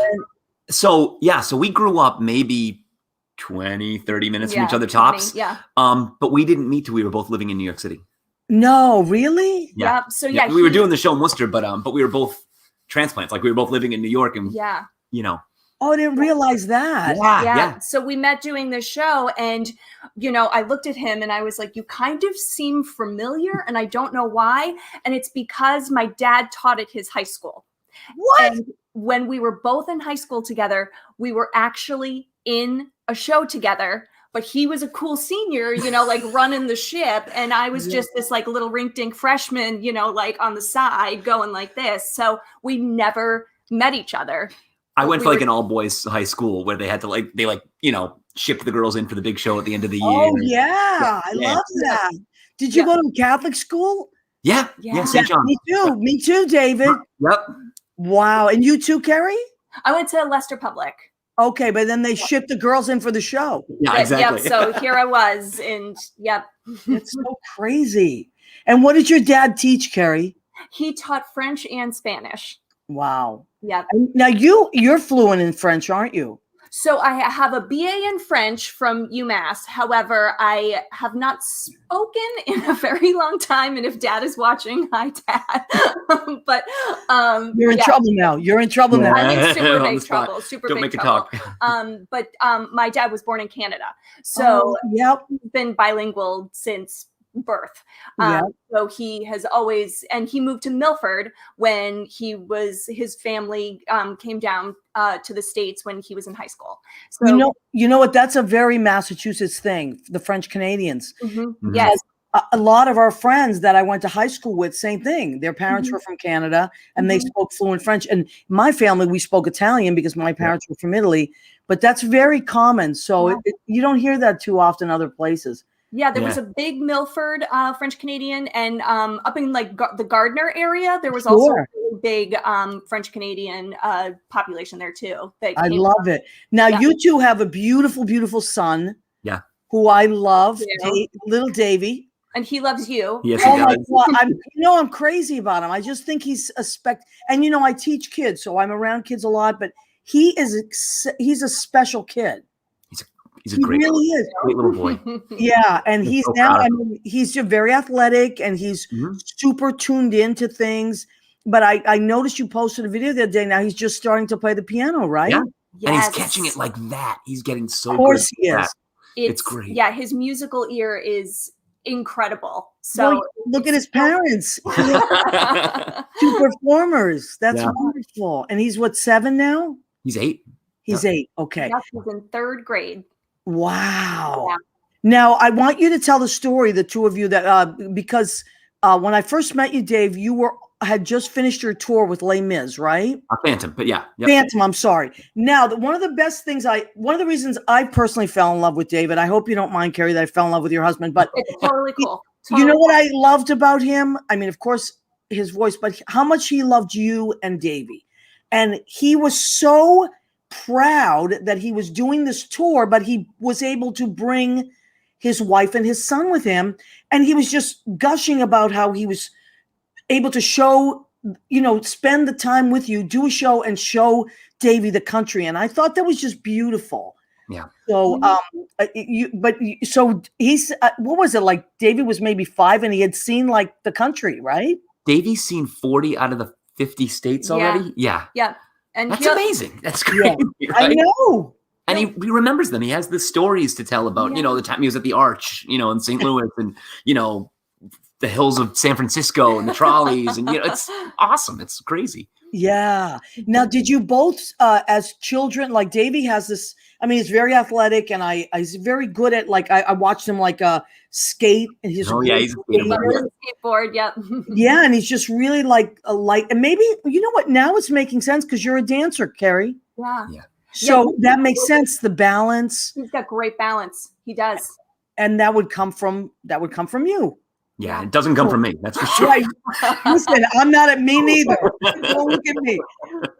So we grew up maybe 20, 30 minutes from each other tops. 20, yeah. But we didn't meet till we were both living in New York City. No, really? Yeah. Yep. So we were doing the show in Worcester, but we were both transplants. Like we were both living in New York, and Oh, I didn't realize that. Yeah. So we met doing this show, and I looked at him and I was like, "You kind of seem familiar," and I don't know why. And it's because my dad taught at his high school. What? And when we were both in high school together, we were actually in a show together, but he was a cool senior, you know, like running the ship. And I was just this like little rink-dink freshman, you know, like on the side going like this. So we never met each other. I went to like an all boys high school where they had to you know, ship the girls in for the big show at the end of the year. Oh yeah. I love that. Did you go to a Catholic school? Yeah. St. John. Me too, David. Yep. Wow. And you too, Kerry? I went to Leicester Public. Okay, but then they shipped the girls in for the show. Yeah, exactly. Yep. So here I was, and yep. It's so crazy. And what did your dad teach, Kerry? He taught French and Spanish. Wow. Yep. Now you're fluent in French, aren't you? So I have a BA in French from UMass. However, I have not spoken in a very long time. And if Dad is watching, hi, Dad. But you're in trouble now. You're in trouble now. I'm in super big trouble. Super Don't big make trouble. it talk. But my dad was born in Canada, so he's been bilingual since birth. So he has always, and he moved to Milford when his family came down to the States when he was in high school. So you know what? That's a very Massachusetts thing. The French Canadians. Mm-hmm. Yes. A lot of our friends that I went to high school with, same thing. Their parents were from Canada and they spoke fluent French. And my family, we spoke Italian because my parents were from Italy. But that's very common. So you don't hear that too often other places. Yeah, there was a big Milford French Canadian, and up in like the Gardner area, there was also a really big French Canadian population there too. I love it. Now you two have a beautiful, beautiful son. Yeah, who I love, little Davy, and he loves you. Yes, he does. I'm crazy about him. I just think he's and I teach kids, so I'm around kids a lot. But he's a special kid. He's a great little boy. Yeah, and he's he's just very athletic and he's super tuned into things. But I noticed you posted a video the other day. Now he's just starting to play the piano, right? Yeah, and he's catching it like that. He's getting so good. Of course he is. It's great. Yeah, his musical ear is incredible. So look at his parents. Two performers. That's wonderful. And he's 7 now? He's 8. He's 8. Okay. Yes, he's in 3rd grade. Wow. Yeah. Now I want you to tell the story, the two of you, that because when I first met you, Dave, you had just finished your tour with Les Mis, right? Phantom, but yeah. Yep. Phantom, I'm sorry. Now, one of the reasons I personally fell in love with David, I hope you don't mind, Kerry, that I fell in love with your husband, but it's totally cool. You know what I loved about him? I mean, of course, his voice, but how much he loved you and Davy. And he was so proud that he was doing this tour, but he was able to bring his wife and his son with him. And he was just gushing about how he was able to show, spend the time with you, do a show and show Davy the country. And I thought that was just beautiful. Yeah. So, so he's, what was it like? Davy was maybe 5 and he had seen like the country, right? Davy's seen 40 out of the 50 states already. Yeah. Yeah. And that's amazing. That's great. Yeah. Right? I know. And he remembers them. He has the stories to tell about, the time he was at the Arch, in St. Louis and, the hills of San Francisco and the trolleys. And, it's awesome. It's crazy. Yeah. Now, did you both, as children, like Davy has this, I mean, he's very athletic and he's very good at, like, I watched him skate and he's he's a skateboard. Yeah. Yeah. And he's just really like a light, and maybe, you know what, now it's making sense because you're a dancer, Kerry. Yeah. So that makes sense. The balance. He's got great balance. He does. And that would come from you. Yeah, it doesn't come from me. That's for sure. Right. Listen, I'm not at me neither. Don't look at me.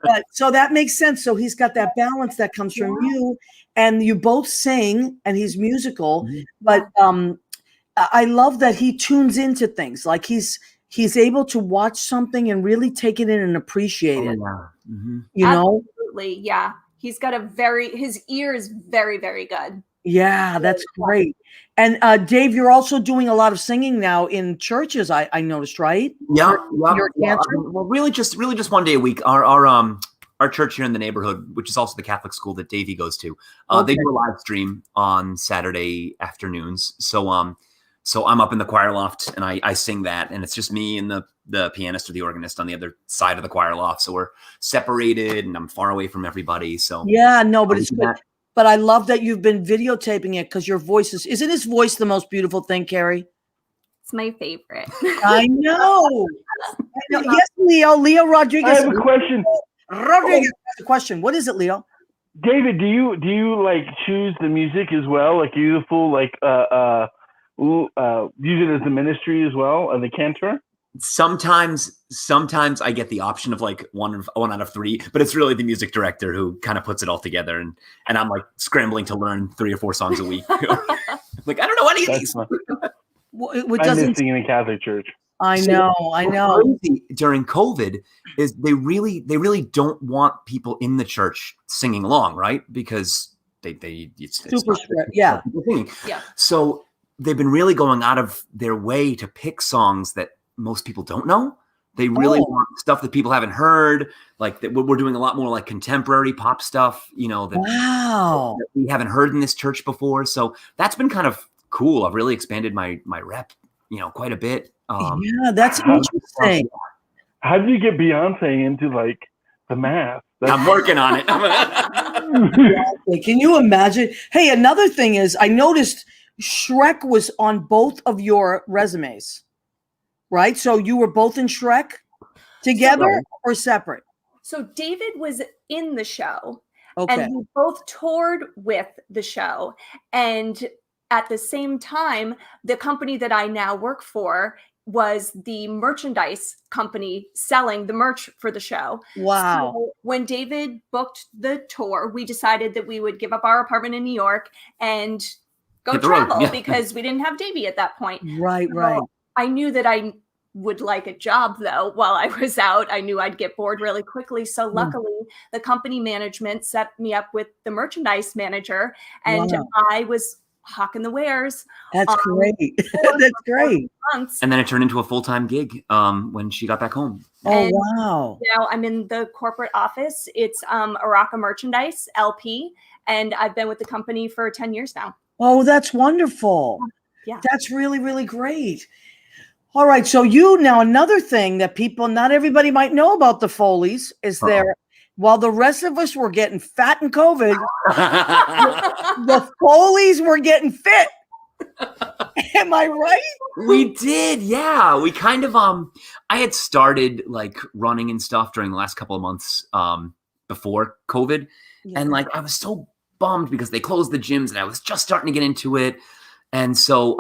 But so that makes sense. So he's got that balance that comes from you, and you both sing, and he's musical. But I love that he tunes into things. Like he's able to watch something and really take it in and appreciate it. You know? Absolutely. Yeah. He's got his ear is very, very good. Yeah, that's great. And Dave, you're also doing a lot of singing now in churches. I noticed, right? Yeah. You're a dancer? Well, really just 1 day a week. Our church here in the neighborhood, which is also the Catholic school that Davey goes to, they do a live stream on Saturday afternoons. So I'm up in the choir loft and I sing that, and it's just me and the pianist or the organist on the other side of the choir loft. So we're separated and I'm far away from everybody. So yeah, no, but it's good. but I love that you've been videotaping it because your voice isn't his voice the most beautiful thing, Kerry? It's my favorite. I know. Yes, Leo Rodriguez. I have a question. Rodriguez has a question. What is it, Leo? David, do you like choose the music as well? Like you the full like use it as the ministry as well, and the cantor? Sometimes I get the option of like one out of three, but it's really the music director who kind of puts it all together, and I'm like scrambling to learn 3 or 4 songs a week. Like I don't know any of these. I'm missing in the Catholic Church. I know. During COVID, is they really don't want people in the church singing along, right? Because it's super strict, yeah. So they've been really going out of their way to pick songs that most people don't know. They really want stuff that people haven't heard. Like that, we're doing a lot more like contemporary pop stuff, that we haven't heard in this church before. So that's been kind of cool. I've really expanded my rep, quite a bit. That's interesting. How did you get Beyonce into like the math? I'm working on it. Can you imagine? Hey, another thing is I noticed Shrek was on both of your resumes, right? So you were both in Shrek together or separate? So David was in the show, okay, and we both toured with the show. And at the same time, the company that I now work for was the merchandise company selling the merch for the show. Wow. So when David booked the tour, we decided that we would give up our apartment in New York and go travel because we didn't have Davey at that point. Right. I knew that I would like a job though while I was out. I knew I'd get bored really quickly. So luckily the company management set me up with the merchandise manager, and I was hawking the wares. That's great. That's great. Months. And then it turned into a full-time gig when she got back home. And wow. Now I'm in the corporate office. It's Araka Merchandise LP, and I've been with the company for 10 years now. Oh, that's wonderful. Yeah. That's really, really great. All right. So now another thing that not everybody might know about the Foleys is while the rest of us were getting fat in COVID, the Foleys were getting fit. Am I right? We did. Yeah. We kind of, I had started like running and stuff during the last couple of months before COVID. Yeah. And like, I was so bummed because they closed the gyms and I was just starting to get into it. And so,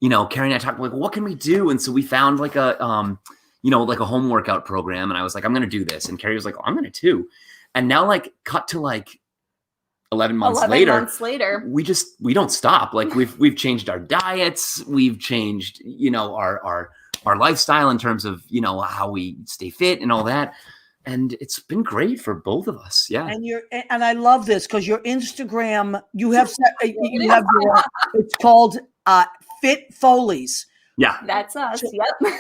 Kerry and I talked like, what can we do? And so we found like a home workout program. And I was like, I'm going to do this. And Kerry was like, I'm going to too. And now like cut to like 11 months later, we don't stop. Like we've changed our diets. We've changed, our lifestyle in terms of, how we stay fit and all that. And it's been great for both of us. Yeah. And I love this because your Instagram, it's called Fit Foleys. Yeah. That's us. Yep.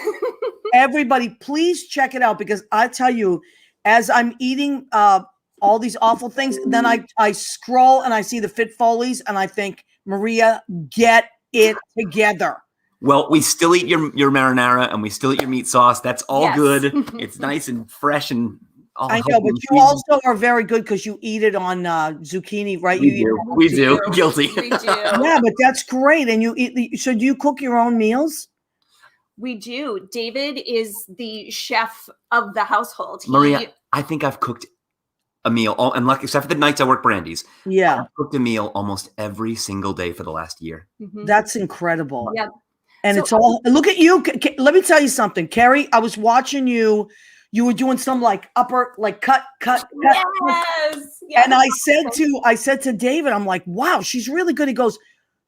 Everybody, please check it out because I tell you, as I'm eating all these awful things, then I scroll and I see the Fit Foleys and I think, Maria, get it together. Well, we still eat your marinara and we still eat your meat sauce. That's all good. It's nice and fresh and all. I know, but you also are very good because you eat it on zucchini, right? We do. Guilty. We do. Yeah, but that's great. And you eat. So do you cook your own meals? We do. David is the chef of the household. Maria, I think I've cooked a meal, except for the nights I work Brandy's. Yeah, I've cooked a meal almost every single day for the last year. Mm-hmm. That's incredible. Yeah. And it's all, look at you. Let me tell you something, Kerry. I was watching you. You were doing some like upper, like cut. Yes. And I said to David, I'm like, wow, she's really good. He goes,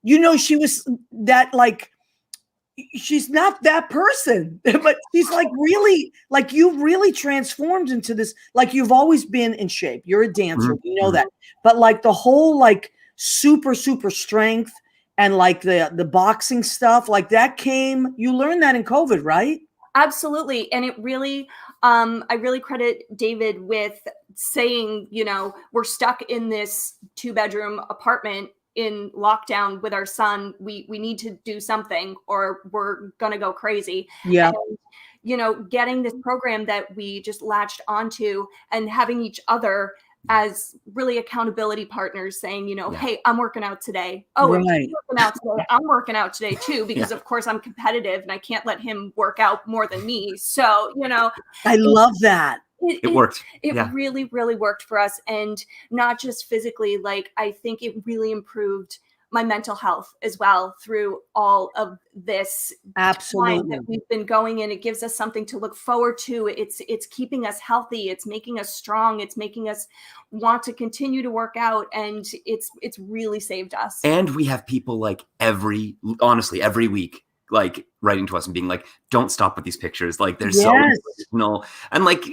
she was that like, she's not that person, but she's like really, like you really transformed into this. Like you've always been in shape. You're a dancer. Mm-hmm. We know that. But like the whole like super, super strength. And like the boxing stuff, like that you learned that in COVID, right? Absolutely. And it really, I really credit David with saying, we're stuck in this 2-bedroom apartment in lockdown with our son. We need to do something or we're going to go crazy. Yeah. And, getting this program that we just latched onto and having each other as really accountability partners saying, you know, Yeah. hey, I'm working out today. Oh, Right. you're working out today. I'm working out today too, because of course I'm competitive and I can't let him work out more than me. So, you know, I love that. It worked. It Yeah. really, really worked for us. And not just physically, like, I think it really improved my mental health as well through all of this time Absolutely. that we've been going in. It gives us something to look forward to. It's keeping us healthy. It's making us strong. It's making us want to continue to work out. And it's really saved us. And we have people like honestly, every week, like writing to us and being like, don't stop with these pictures. Like they're so original. And like,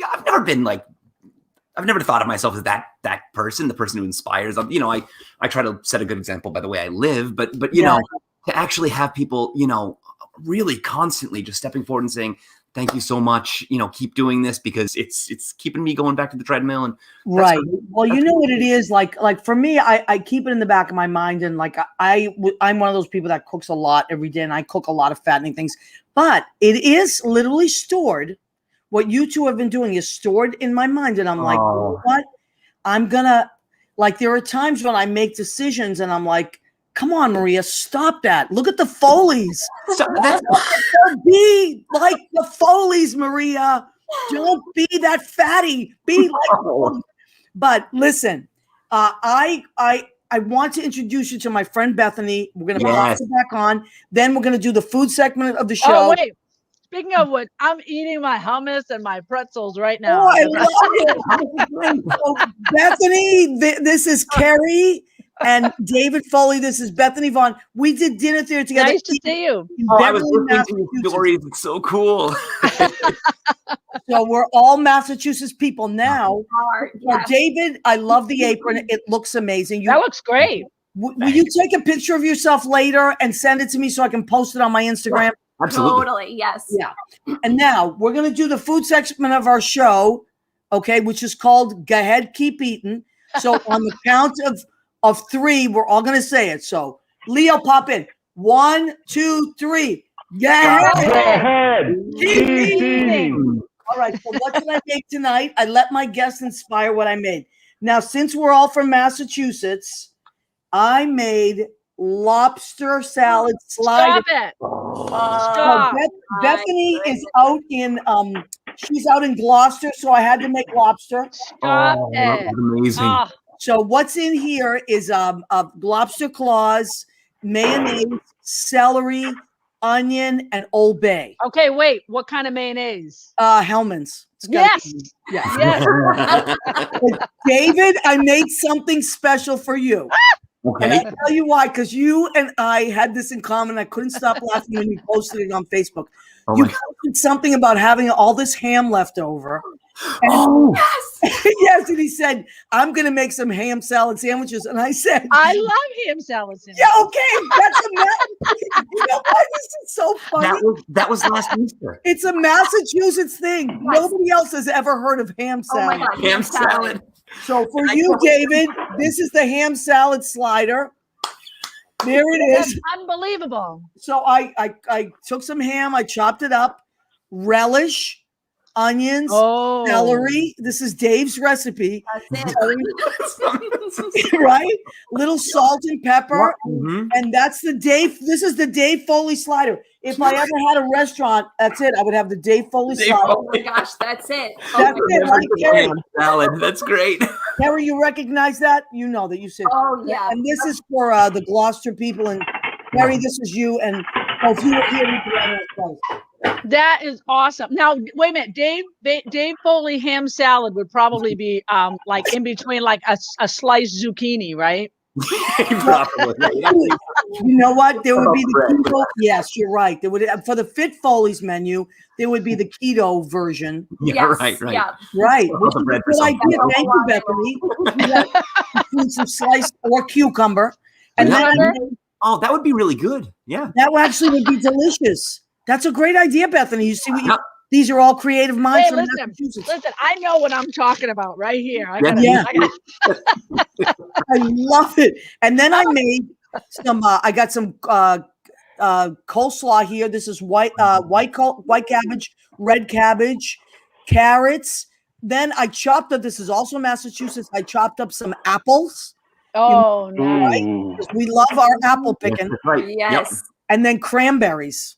I've never thought of myself as that person, the person who inspires. You know, I try to set a good example by the way I live, but you know, to actually have people, you know, really constantly just stepping forward and saying, thank you so much, you know, keep doing this because it's keeping me going back to the treadmill. And right. Well, you know what it is like for me, I keep it in the back of my mind. And like, I'm one of those people that cooks a lot every day and I cook a lot of fattening things, but it is literally stored. What you two have been doing is stored in my mind. And I'm like, you know what? I'm gonna, like, there are times when I make decisions and I'm like, come on, Maria, stop that. Look at the Foleys. Don't be like the Foleys, Maria. Don't be that fatty. Be like, but listen, I want to introduce you to my friend Bethany. We're going to pass it back on. Then we're going to do the food segment of the show. Oh, wait. Speaking of what, I'm eating my hummus and my pretzels right now. Oh, I love it. So, Bethany, this is Kerry and David Foley. This is Bethany Vahn. We did dinner there together. Nice to see you. I was listening to your stories. It's so cool. So we're all Massachusetts people now. So David, I love the apron. It looks amazing. That looks great. Will you take a picture of yourself later and send it to me so I can post it on my Instagram? Absolutely. Totally. Yes. Yeah. And now we're going to do the food segment of our show, okay, which is called Go Ahead, Keep Eating. So on the count of three, we're all going to say it. So Leo, pop in. 1, 2, 3. Go ahead. Keep eating. All right. So what did I make tonight? I let my guests inspire what I made. Now, since we're all from Massachusetts, I made lobster salad slider. Stop it. Stop. Bethany is out in she's out in Gloucester, so I had to make lobster. Stop it. That was amazing. So what's in here is lobster claws, mayonnaise, celery, onion, and Old Bay. Okay, wait. What kind of mayonnaise? Hellman's. Yes. Yes. David, I made something special for you. Okay. And I'll tell you why, because you and I had this in common. I couldn't stop laughing when you posted it on Facebook. You posted something about having all this ham left over. And yes, and he said, I'm going to make some ham salad sandwiches. And I said, I love ham salad sandwiches. Yeah, okay. That's you know why this is so funny? That was last Easter. It's a Massachusetts thing. Nobody else has ever heard of ham salad. Oh my God, ham salad. So for you, David, this is the ham salad slider. There it is. That's unbelievable. So I took some ham, I chopped it up, relish, onions, celery. This is Dave's recipe. That's it. Right? Little salt and pepper. And that's the Dave. This is the Dave Foley slider. If I ever had a restaurant, that's it. I would have the Dave Foley slider. Oh my gosh, that's it. That's it, right, Kerry? Salad. That's great. Kerry, you recognize that? You know that you said. Oh yeah. And this is for the Gloucester people. And Kerry, this is you. And if you were here, we could have it. That is awesome. Now, wait a minute. Dave Foley ham salad would probably be like in between like a sliced zucchini, right? Probably. You know what? There would be the keto. Yes, you're right. There would for the Fit Foley's menu. There would be the keto version. Yeah, right. Yeah. Right. Which is a good idea. Thank you, Bethany. Include some sliced or cucumber, and then that would be really good. Yeah, that actually would be delicious. That's a great idea, Bethany. You see what these are all creative minds. Hey, listen, I know what I'm talking about right here. I love it. And then I made some. I got some coleslaw here. This is white cabbage, red cabbage, carrots, then I chopped up. This is also Massachusetts. I chopped up some apples. Oh, nice. Ooh. We love our apple picking, That's right. Yes. and then cranberries,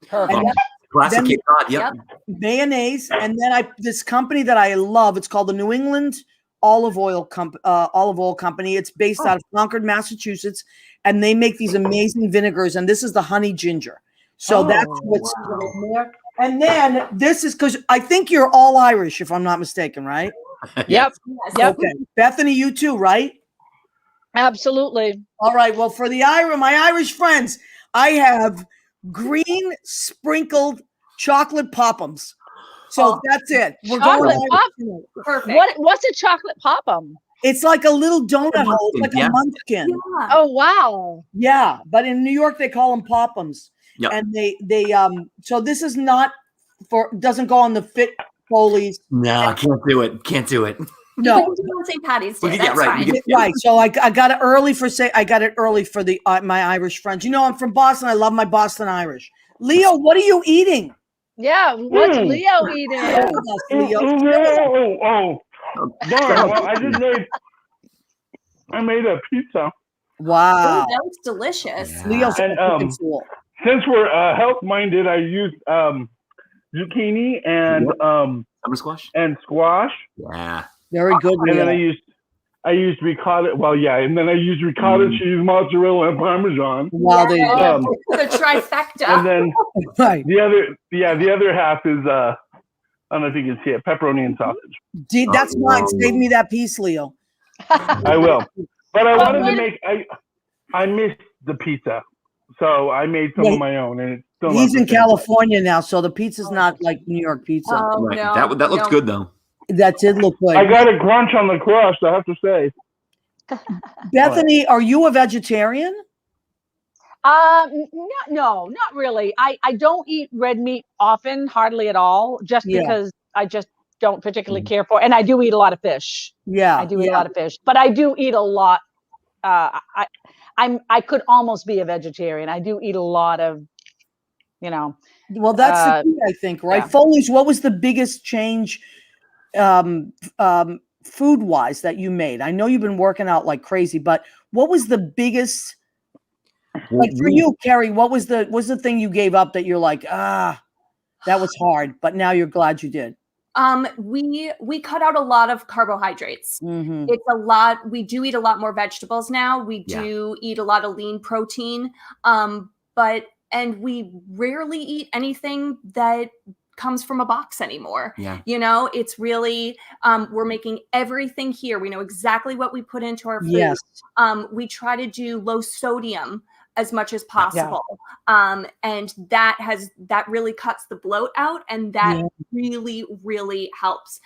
Perfect. Yep. Classic Then- Cape Cod. Yep. mayonnaise, and then this company that I love. It's called the New England Olive Oil Company. It's based out of Concord, Massachusetts, and they make these amazing vinegars. And this is the honey ginger. So that's what's in there. And then this is because I think you're all Irish, if I'm not mistaken, right? Yep. Yes. Yep. Okay, Bethany, you too, right? Absolutely. All right. Well, for my Irish friends, I have green sprinkled chocolate poppums. So that's it. We're Chocolate going pop? Perfect. What's a chocolate poppum? It's like a little donut hole. It's like Yeah. a munchkin. Yeah. Oh, wow. Yeah, but in New York they call them poppums. Yep. And they so this is not doesn't go on the fit Foley's. No, can't do it. Can't do it. No. You can do it on St. Patty's Day. Yeah, That's right. fine. You get- Right. So I got it early for the my Irish friends. You know, I'm from Boston. I love my Boston Irish. Leo, what are you eating? Yeah. What's Mm. Leo eating? Share with us, Leo. Oh, darn. I made a pizza. Wow. Ooh, that looks delicious. Yeah. Leo's And, cooking tool. Since we're health minded, I used zucchini and Summer squash. squash, Yeah. Very good, and then Leo. I used ricotta. Well, yeah, and then I used ricotta cheese, mozzarella, and parmesan. Wow, there you go. The trifecta. And then Right. the other half is I don't know if you can see it, pepperoni and sausage. That's mine. Save me that piece, Leo. I will, but I wanted to when- make. I missed the pizza, so I made some of my own, and it's still. He's not in the same. California now, so the pizza's not like New York pizza. Oh, Right. no, That looks no. good though. That did look good. I got a crunch on the crust, I have to say. Bethany, are you a vegetarian? No, not really. I don't eat red meat often, hardly at all, just Yeah. because I just don't particularly care for it. And I do eat a lot of fish. Yeah. I do eat a lot of fish, but I do eat a lot. I could almost be a vegetarian. I do eat a lot of, Well, that's the key, I think, right? yeah. Foley's, what was the biggest change food-wise that you made? I know you've been working out like crazy, but what was the biggest, like for you, Kerry, what was the thing you gave up that you're like, that was hard, but now you're glad you did? We cut out a lot of carbohydrates. Mm-hmm. It's a lot. We do eat a lot more vegetables now. We do eat a lot of lean protein. And we rarely eat anything that comes from a box anymore. Yeah. It's really, we're making everything here. We know exactly what we put into our food. Yes. We try to do low sodium as much as possible. And that really cuts the bloat out, and that really, really helps.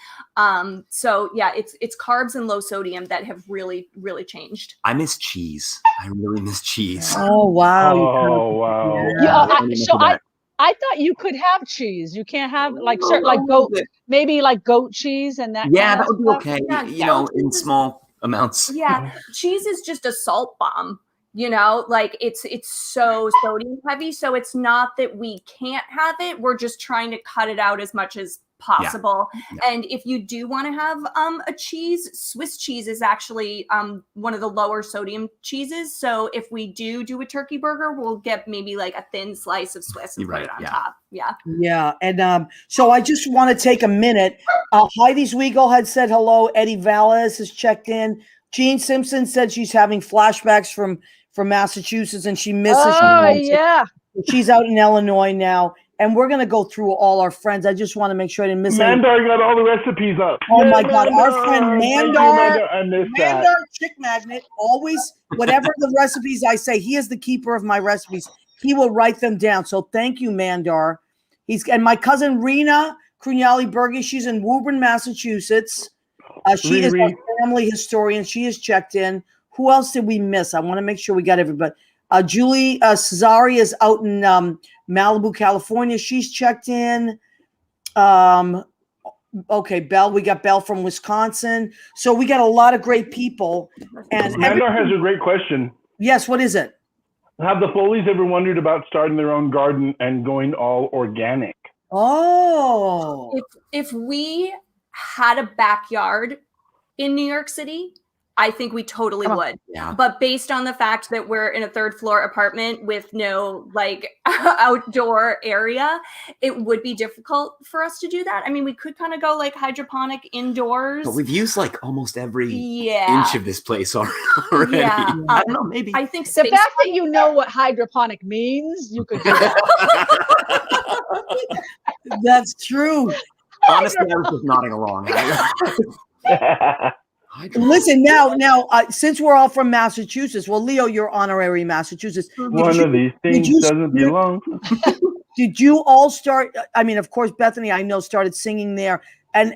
So yeah, it's carbs and low sodium that have really, really changed. I miss cheese. I really miss cheese. Oh, wow. Oh, wow. Yeah. I thought you could have cheese. You can't have like goat, maybe like goat cheese and that. Yeah, kind that of would be stuff. okay. Yeah, In small amounts. Yeah, cheese is just a salt bomb. Like it's so sodium heavy. So it's not that we can't have it. We're just trying to cut it out as much as possible. Yeah. And if you do want to have a cheese, Swiss cheese is actually one of the lower sodium cheeses. So if we do a turkey burger, we'll get maybe like a thin slice of Swiss and put it on top. Yeah. Yeah. And so I just want to take a minute. Heidi's Weagle had said hello. Eddie Valles has checked in. Jean Simpson said she's having flashbacks from Massachusetts and she misses. She's out in Illinois now. And we're going to go through all our friends. I just want to make sure I didn't miss any. Mandar got all the recipes up. Oh my God. Our friend Mandar. I missed that. Mandar, Chick Magnet, always, whatever the recipes I say, he is the keeper of my recipes. He will write them down. So thank you, Mandar. And my cousin Rena Crugnali Berge, she's in Woburn, Massachusetts. She is a family historian. She is checked in. Who else did we miss? I want to make sure we got everybody. Julie Cesari is out in Malibu, California. She's checked in. Okay, Belle. We got Belle from Wisconsin. So we got a lot of great people. And Mandar has a great question. Yes, what is it? Have the Foleys ever wondered about starting their own garden and going all organic? Oh. If we had a backyard in New York City, I think we totally would. Yeah. But based on the fact that we're in a 3rd floor apartment with no like outdoor area, it would be difficult for us to do that. I mean, we could kind of go like hydroponic indoors. But we've used like almost every Yeah. inch of this place already. Yeah. I don't know, maybe. I think The space fact that you know what hydroponic means, you could do that. That's true. Honestly, I was just nodding along. Listen, now, since we're all from Massachusetts, well, Leo, you're honorary Massachusetts. One of these things doesn't belong. Did you all start? I mean, of course, Bethany, I know, started singing there, and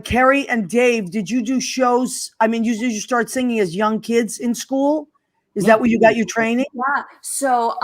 Kerry and Dave, did you do shows? I mean, did you start singing as young kids in school? Is that where you got your training? Yeah. So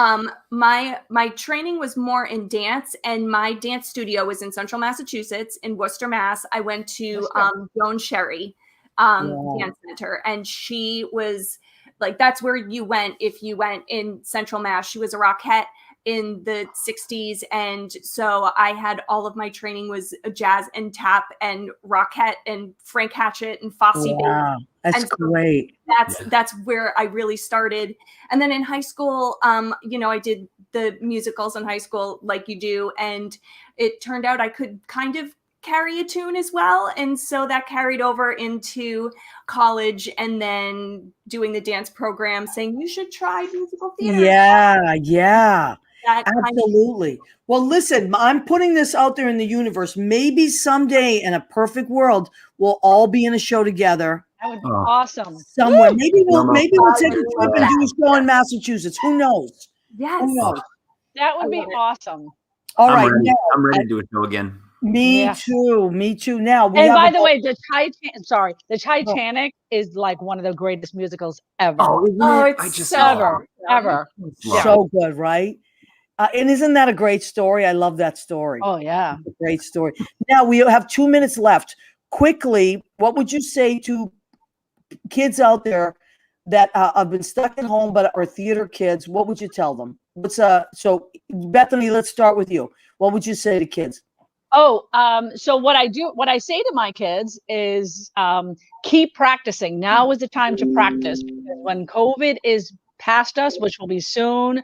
my training was more in dance, and my dance studio was in Central Massachusetts in Worcester, Mass. I went to Joan Sherry Dance Center, and she was like, that's where you went if you went in Central Mass. She was a Rockette in the 60s, and so I had all of my training was jazz and tap and Rockette and Frank Hatchett and Fosse. Wow, that's great. That's where I really started. And then in high school, I did the musicals in high school like you do, and it turned out I could kind of carry a tune as well, and so that carried over into college, and then doing the dance program, saying you should try musical theater. Yeah. Absolutely. Well, listen, I'm putting this out there in the universe. Maybe someday in a perfect world, we'll all be in a show together. That would be awesome. Somewhere. Maybe we'll take a trip and do a show in Massachusetts. Who knows? Yes. Who knows? That would be awesome. All right. I'm ready to do a show again. Me too. Now, and by the way, the Titanic is like one of the greatest musicals ever. It's ever. So good, right? And isn't that a great story? I love that story. Oh, yeah. It's a great story. Now, we have 2 minutes left. Quickly, what would you say to kids out there that have been stuck at home but are theater kids? What would you tell them? So Bethany, let's start with you. What would you say to kids? So what I say to my kids is keep practicing. Now is the time to practice, because when COVID is past us, which will be soon,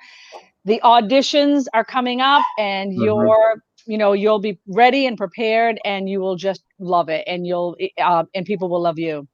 the auditions are coming up, and you'll be ready and prepared, and you will just love it, and and people will love you.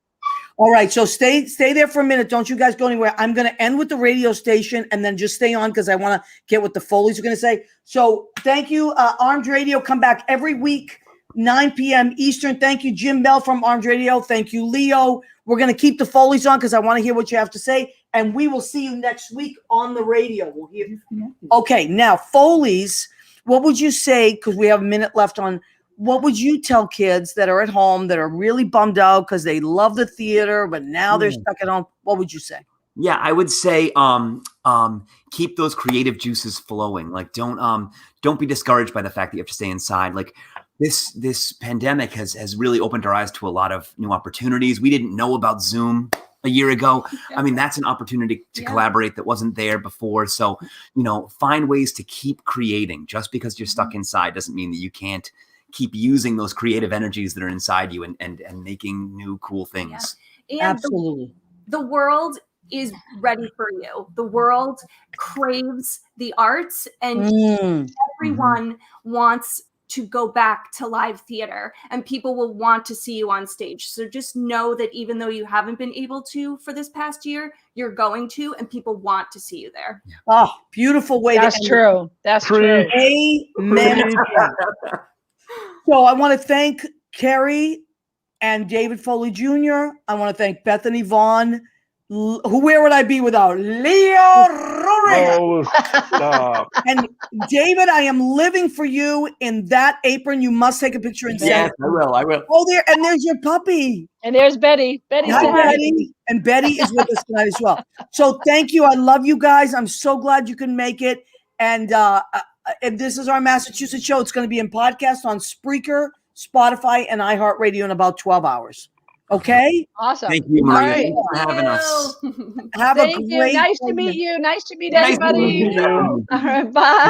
All right, so stay there for a minute. Don't you guys go anywhere. I'm going to end with the radio station, and then just stay on because I want to get what the Foleys are going to say. So thank you, Armed Radio. Come back every week, 9 p.m. Eastern. Thank you, Jim Bell from Armed Radio. Thank you, Leo. We're going to keep the Foleys on because I want to hear what you have to say, and we will see you next week on the radio. We'll hear you. Okay, now, Foleys, what would you say, because we have a minute left on, what would you tell kids that are at home that are really bummed out because they love the theater, but now they're stuck at home? What would you say? Yeah, I would say keep those creative juices flowing. Like don't be discouraged by the fact that you have to stay inside. Like this pandemic has really opened our eyes to a lot of new opportunities. We didn't know about Zoom a year ago. I mean, that's an opportunity to collaborate that wasn't there before. So, find ways to keep creating. Just because you're stuck inside doesn't mean that you can't keep using those creative energies that are inside you and making new cool things. Yeah. And absolutely. The world is ready for you. The world craves the arts, and everyone wants to go back to live theater, and people will want to see you on stage. So just know that even though you haven't been able to for this past year, you're going to, and people want to see you there. Yeah. Oh, beautiful way. That's true. That's true. Amen. So I want to thank Kerry and David Foley Jr. I want to thank Bethany Vahn. Where would I be without Leo Rurik? Oh, stop. And David, I am living for you in that apron. You must take a picture and say, yes, I will. Oh, there's your puppy. And there's Betty. Hi, Betty. And Betty is with us tonight as well. So thank you. I love you guys. I'm so glad you can make it. And this is our Massachusetts show. It's going to be in podcast on Spreaker, Spotify, and iHeartRadio in about 12 hours. Okay? Awesome. Thank you, Maria. Right. Thanks for having us. Have Thank a you. great Nice to meet you. Nice to meet Nice to everybody. meet you. All right, bye.